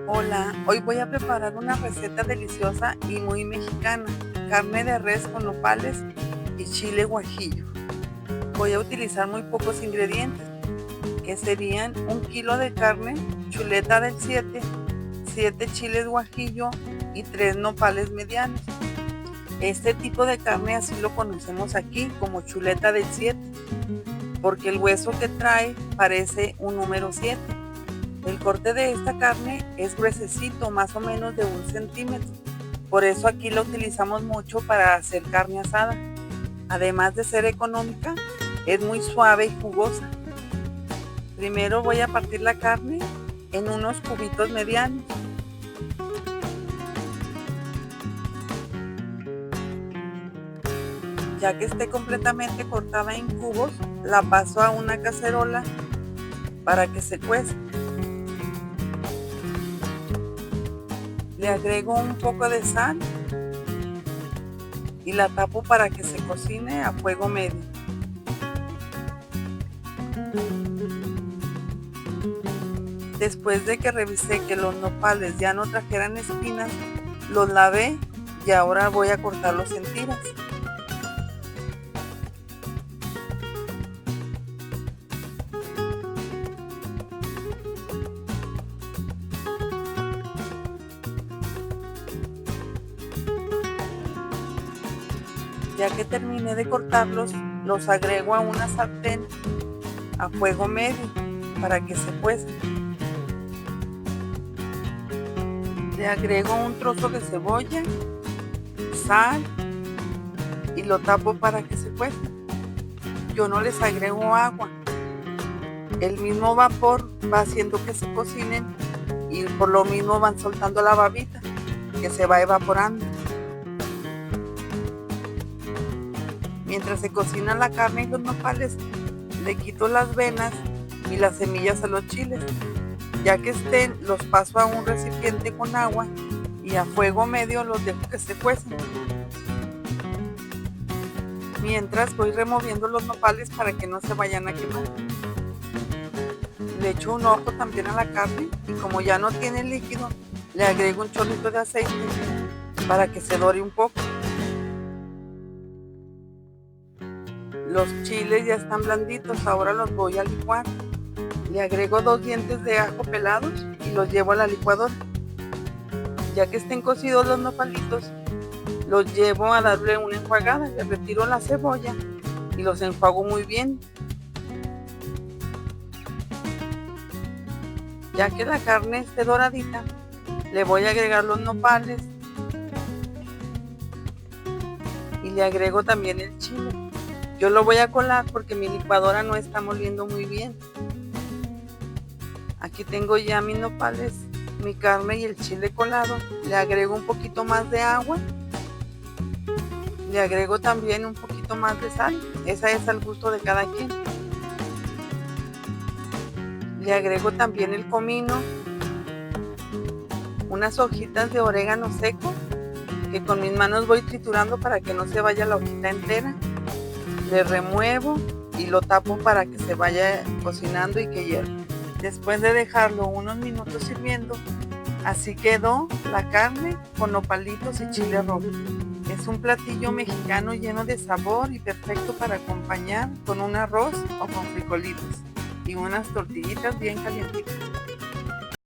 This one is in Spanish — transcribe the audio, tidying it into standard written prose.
Hola, hoy voy a preparar una receta deliciosa y muy mexicana, carne de res con nopales y chile guajillo. Voy a utilizar muy pocos ingredientes, que serían 1 kilo de carne, chuleta del 7, 7 chiles guajillo y 3 nopales medianos. Este tipo de carne así lo conocemos aquí como chuleta del 7, porque el hueso que trae parece un número 7. El corte de esta carne es gruesecito, más o menos de 1 centímetro. Por eso aquí la utilizamos mucho para hacer carne asada. Además de ser económica, es muy suave y jugosa. Primero voy a partir la carne en unos cubitos medianos. Ya que esté completamente cortada en cubos, la paso a una cacerola para que se cueza. Le agrego un poco de sal y la tapo para que se cocine a fuego medio. Después de que revisé que los nopales ya no trajeran espinas, los lavé y ahora voy a cortarlos en tiras. Ya que terminé de cortarlos, los agrego a una sartén a fuego medio para que se cuezan. Le agrego un trozo de cebolla, sal y lo tapo para que se cueza. Yo no les agrego agua. El mismo vapor va haciendo que se cocinen y por lo mismo van soltando la babita que se va evaporando. Mientras se cocina la carne y los nopales, le quito las venas y las semillas a los chiles. Ya que estén, los paso a un recipiente con agua y a fuego medio los dejo que se cuecen. Mientras voy removiendo los nopales para que no se vayan a quemar. Le echo un ojo también a la carne y como ya no tiene líquido, le agrego un chorrito de aceite para que se dore un poco. Los chiles ya están blanditos, ahora los voy a licuar. Le agrego 2 dientes de ajo pelados y los llevo a la licuadora. Ya que estén cocidos los nopalitos, los llevo a darle una enjuagada. Le retiro la cebolla y los enjuago muy bien. Ya que la carne esté doradita, le voy a agregar los nopales y le agrego también el chile. Yo lo voy a colar porque mi licuadora no está moliendo muy bien. Aquí tengo ya mis nopales, mi carne y el chile colado. Le agrego un poquito más de agua. Le agrego también un poquito más de sal. Esa es al gusto de cada quien. Le agrego también el comino, unas hojitas de orégano seco que con mis manos voy triturando para que no se vaya la hojita entera. Le remuevo y lo tapo para que se vaya cocinando y que hierva. Después de dejarlo unos minutos hirviendo, así quedó la carne con nopalitos y chile rojo. Es un platillo mexicano lleno de sabor y perfecto para acompañar con un arroz o con frijolitos y unas tortillitas bien calientitas.